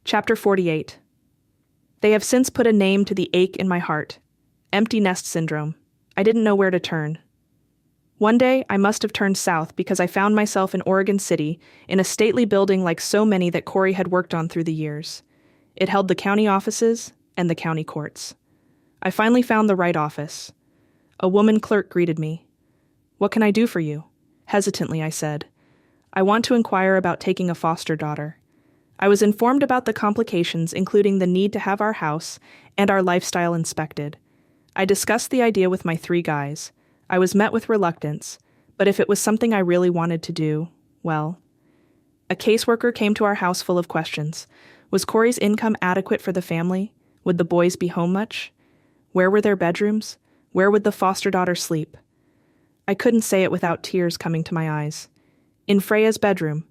Chapter 48. They have since put a name to the ache in my heart. Empty nest syndrome. I didn't know where to turn. One day, I must have turned south because I found myself in Oregon City, in a stately building like so many that Corey had worked on through the years. It held the county offices and the county courts. I finally found the right office. A woman clerk greeted me. "What can I do for you?" Hesitantly, I said. "I want to inquire about taking a foster daughter." I was informed about the complications, including the need to have our house and our lifestyle inspected. I discussed the idea with my 3 guys. I was met with reluctance, but if it was something I really wanted to do, well. A caseworker came to our house full of questions. Was Corey's income adequate for the family? Would the boys be home much? Where were their bedrooms? Where would the foster daughter sleep? I couldn't say it without tears coming to my eyes. In Freya's bedroom,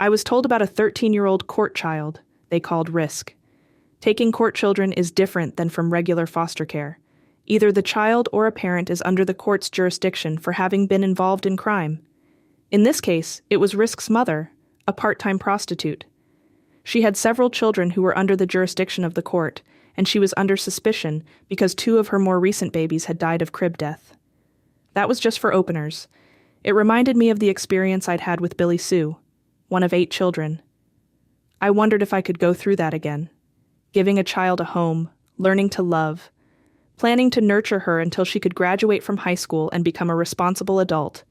I was told about a 13-year-old court child they called Risk. Taking court children is different than from regular foster care. Either the child or a parent is under the court's jurisdiction for having been involved in crime. In this case, it was Risk's mother, a part-time prostitute. She had several children who were under the jurisdiction of the court, and she was under suspicion because 2 of her more recent babies had died of crib death. That was just for openers. It reminded me of the experience I'd had with Billy Sue, one of 8 children. I wondered if I could go through that again. Giving a child a home, learning to love, planning to nurture her until she could graduate from high school and become a responsible adult,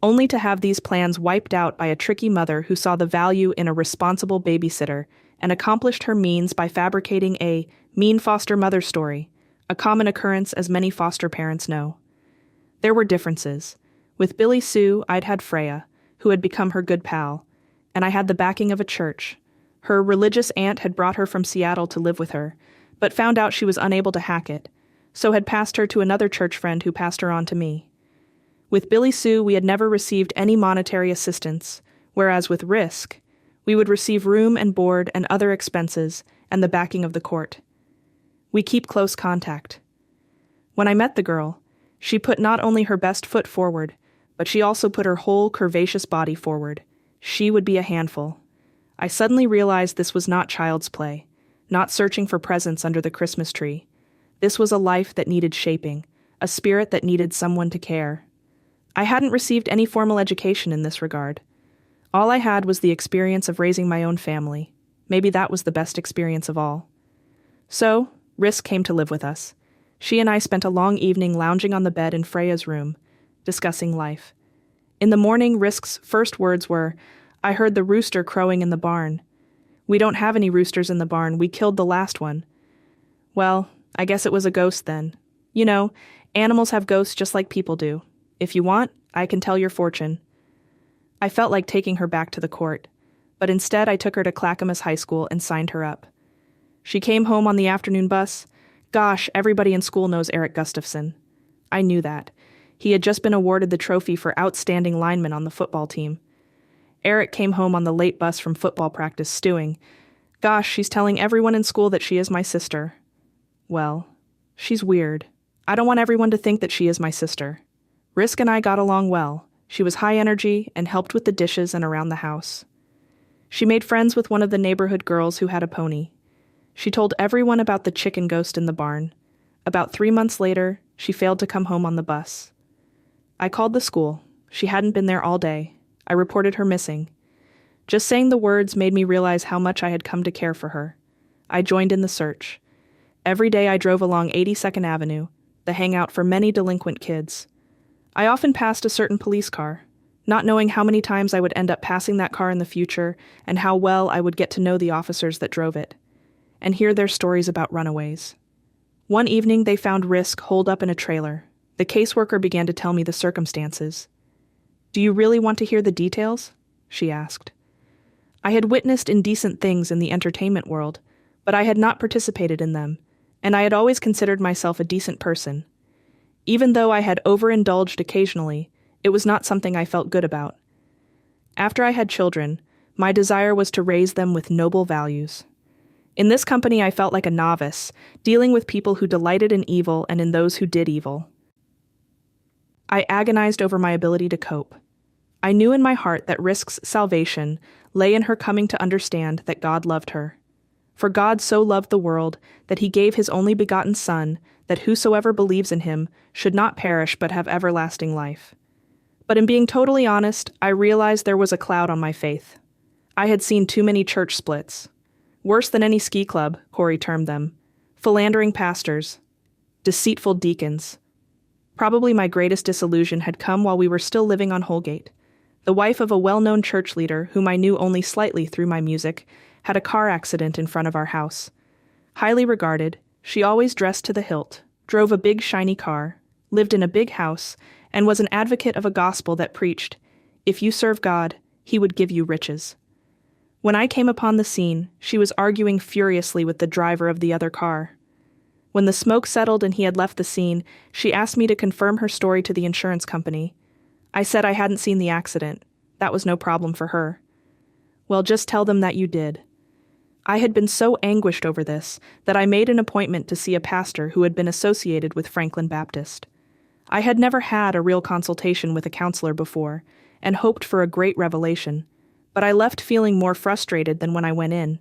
only to have these plans wiped out by a tricky mother who saw the value in a responsible babysitter and accomplished her means by fabricating a mean foster mother story, a common occurrence as many foster parents know. There were differences. With Billy Sue, I'd had Freya, who had become her good pal, and I had the backing of a church. Her religious aunt had brought her from Seattle to live with her, but found out she was unable to hack it, so had passed her to another church friend who passed her on to me. With Billy Sue, we had never received any monetary assistance, whereas with Risk, we would receive room and board and other expenses and the backing of the court. We keep close contact. When I met the girl, she put not only her best foot forward, but she also put her whole curvaceous body forward. She would be a handful. I suddenly realized this was not child's play, not searching for presents under the Christmas tree. This was a life that needed shaping, a spirit that needed someone to care. I hadn't received any formal education in this regard. All I had was the experience of raising my own family. Maybe that was the best experience of all. So, Risk came to live with us. She and I spent a long evening lounging on the bed in Freya's room, discussing life. In the morning, Risk's first words were, "I heard the rooster crowing in the barn." "We don't have any roosters in the barn. We killed the last one." "Well, I guess it was a ghost then. You know, animals have ghosts just like people do. If you want, I can tell your fortune." I felt like taking her back to the court, but instead I took her to Clackamas High School and signed her up. She came home on the afternoon bus. Gosh, everybody in school knows Eric Gustafsson. I knew that. He had just been awarded the trophy for outstanding lineman on the football team. Eric came home on the late bus from football practice stewing. Gosh, she's telling everyone in school that she is my sister. Well, she's weird. I don't want everyone to think that she is my sister. Risk and I got along well. She was high energy and helped with the dishes and around the house. She made friends with one of the neighborhood girls who had a pony. She told everyone about the chicken ghost in the barn. About 3 months later, she failed to come home on the bus. I called the school. She hadn't been there all day. I reported her missing. Just saying the words made me realize how much I had come to care for her. I joined in the search. Every day I drove along 82nd Avenue, the hangout for many delinquent kids. I often passed a certain police car, not knowing how many times I would end up passing that car in the future and how well I would get to know the officers that drove it, and hear their stories about runaways. One evening they found Risk holed up in a trailer. The caseworker began to tell me the circumstances. "Do you really want to hear the details?" she asked. I had witnessed indecent things in the entertainment world, but I had not participated in them, and I had always considered myself a decent person. Even though I had overindulged occasionally, it was not something I felt good about. After I had children, my desire was to raise them with noble values. In this company I felt like a novice, dealing with people who delighted in evil and in those who did evil. I agonized over my ability to cope. I knew in my heart that Risk's salvation lay in her coming to understand that God loved her. For God so loved the world that he gave his only begotten Son, that whosoever believes in him should not perish but have everlasting life. But in being totally honest, I realized there was a cloud on my faith. I had seen too many church splits. Worse than any ski club, Corey termed them. Philandering pastors. Deceitful deacons. Probably my greatest disillusion had come while we were still living on Holgate. The wife of a well-known church leader, whom I knew only slightly through my music, had a car accident in front of our house. Highly regarded, she always dressed to the hilt, drove a big shiny car, lived in a big house, and was an advocate of a gospel that preached, if you serve God, he would give you riches. When I came upon the scene, she was arguing furiously with the driver of the other car. When the smoke settled and he had left the scene, she asked me to confirm her story to the insurance company. I said I hadn't seen the accident. That was no problem for her. Well, just tell them that you did. I had been so anguished over this that I made an appointment to see a pastor who had been associated with Franklin Baptist. I had never had a real consultation with a counselor before, and hoped for a great revelation, but I left feeling more frustrated than when I went in.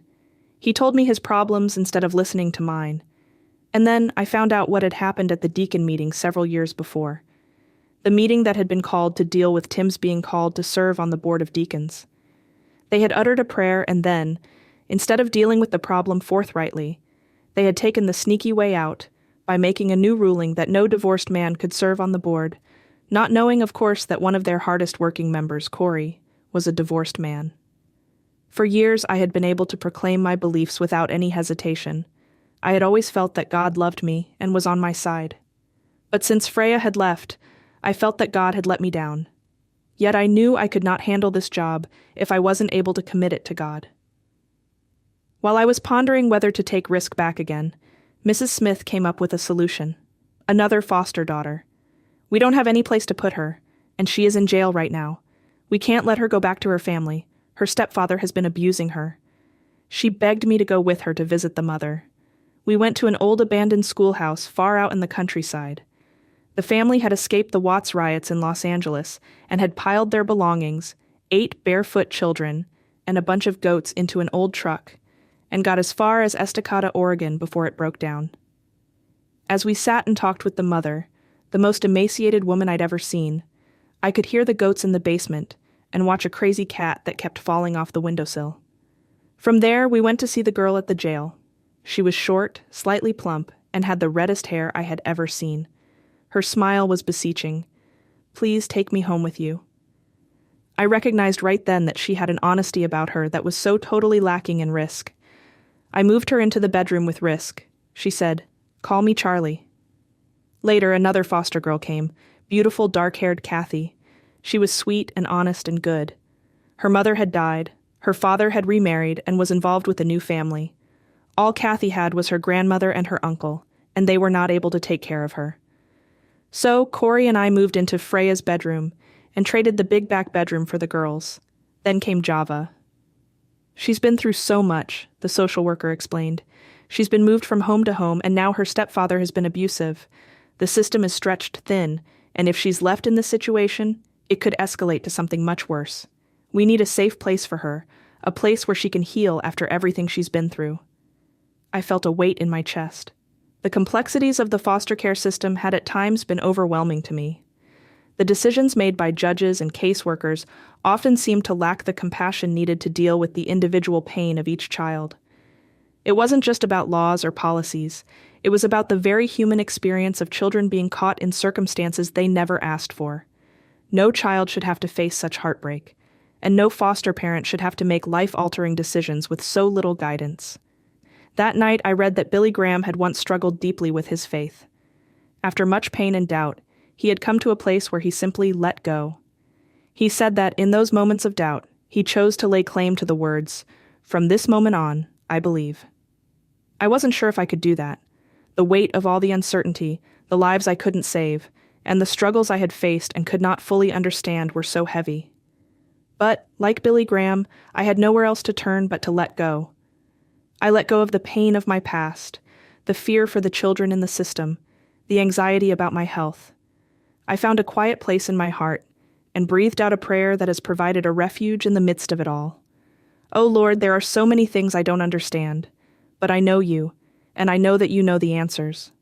He told me his problems instead of listening to mine. And then I found out what had happened at the deacon meeting several years before. The meeting that had been called to deal with Tim's being called to serve on the board of deacons. They had uttered a prayer and then, instead of dealing with the problem forthrightly, they had taken the sneaky way out by making a new ruling that no divorced man could serve on the board, not knowing, of course, that one of their hardest-working members, Corey, was a divorced man. For years I had been able to proclaim my beliefs without any hesitation. I had always felt that God loved me and was on my side. But since Freya had left, I felt that God had let me down. Yet I knew I could not handle this job if I wasn't able to commit it to God. While I was pondering whether to take risk back again, Mrs. Smith came up with a solution. Another foster daughter. We don't have any place to put her, and she is in jail right now. We can't let her go back to her family. Her stepfather has been abusing her. She begged me to go with her to visit the mother. We went to an old abandoned schoolhouse far out in the countryside. The family had escaped the Watts riots in Los Angeles and had piled their belongings, 8 barefoot children, and a bunch of goats into an old truck, and got as far as Estacada, Oregon before it broke down. As we sat and talked with the mother, the most emaciated woman I'd ever seen, I could hear the goats in the basement and watch a crazy cat that kept falling off the windowsill. From there, we went to see the girl at the jail. She was short, slightly plump, and had the reddest hair I had ever seen. Her smile was beseeching. Please take me home with you. I recognized right then that she had an honesty about her that was so totally lacking in Risk. I moved her into the bedroom with Risk. She said, "Call me Charlie." Later, another foster girl came, beautiful dark-haired Kathy. She was sweet and honest and good. Her mother had died, her father had remarried and was involved with a new family. All Kathy had was her grandmother and her uncle, and they were not able to take care of her. So Corey and I moved into Freya's bedroom and traded the big back bedroom for the girls. Then came Java. She's been through so much, the social worker explained. She's been moved from home to home, and now her stepfather has been abusive. The system is stretched thin, and if she's left in this situation, it could escalate to something much worse. We need a safe place for her, a place where she can heal after everything she's been through. I felt a weight in my chest. The complexities of the foster care system had at times been overwhelming to me. The decisions made by judges and caseworkers often seemed to lack the compassion needed to deal with the individual pain of each child. It wasn't just about laws or policies. It was about the very human experience of children being caught in circumstances they never asked for. No child should have to face such heartbreak, and no foster parent should have to make life-altering decisions with so little guidance. That night, I read that Billy Graham had once struggled deeply with his faith. After much pain and doubt, he had come to a place where he simply let go. He said that in those moments of doubt, he chose to lay claim to the words, "From this moment on, I believe." I wasn't sure if I could do that. The weight of all the uncertainty, the lives I couldn't save, and the struggles I had faced and could not fully understand were so heavy. But, like Billy Graham, I had nowhere else to turn but to let go. I let go of the pain of my past, the fear for the children in the system, the anxiety about my health. I found a quiet place in my heart and breathed out a prayer that has provided a refuge in the midst of it all. Oh Lord, there are so many things I don't understand, but I know you, and I know that you know the answers.